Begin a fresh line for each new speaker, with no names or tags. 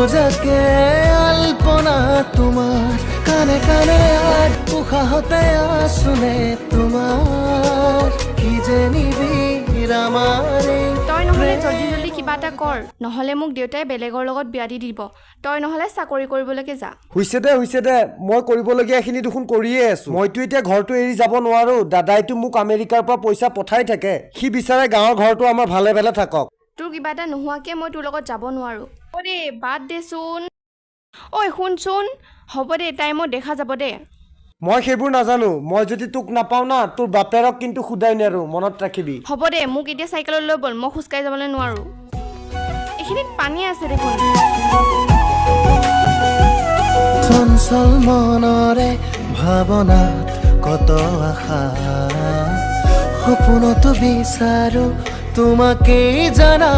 যাকে আলপনা তোমাৰ কানে কানে আগ উশাহতে আছুনে তোমাৰ কি যে নিবিৰামাৰে
তই নহলে জলদি জলদি কিবা এটা কৰ নহলে মোক দেউতাই বেলেগৰ লগত বিয়া দি দিব তই নহলে চাকৰি কৰিবলৈকে যা
হৈছে দে মই কৰিবলগীয়াখিনি দেখোন কৰিয়ে আছো মইতো এতিয়া ঘৰটো এৰি যাব নোৱাৰো দাদাইতো মোক আমেৰিকাৰ পৰা পইচা পঠাই থাকে সি বিচাৰে গাঁৱৰ ঘৰটো আমাৰ ভালে ভালে থাকক
তোৰ কিবা এটা নোহোৱাকে মই তোৰ লগত যাব নোৱাৰো হ'ব দে বাদ দেচোন ঐ শুনচোন হ'ব দে টাইমত দেখা যাব দে
মই সেইবোৰ নাজানো মই যদি তোক নাপাওঁ না তোৰ বাপেৰক কিন্তু খুদাই নেৰো মনত ৰাখিবি
হ'ব দে মোক এতিয়া চাইকেলত লৈ বল মই খোজকাঢ়ি যাবলৈ নোৱাৰো এইখিনিত পানী আছে দেখোন
চঞ্চল মনৰে ভাৱনাত কত আশা সপোনতো বিচাৰো তোমাকেই জানা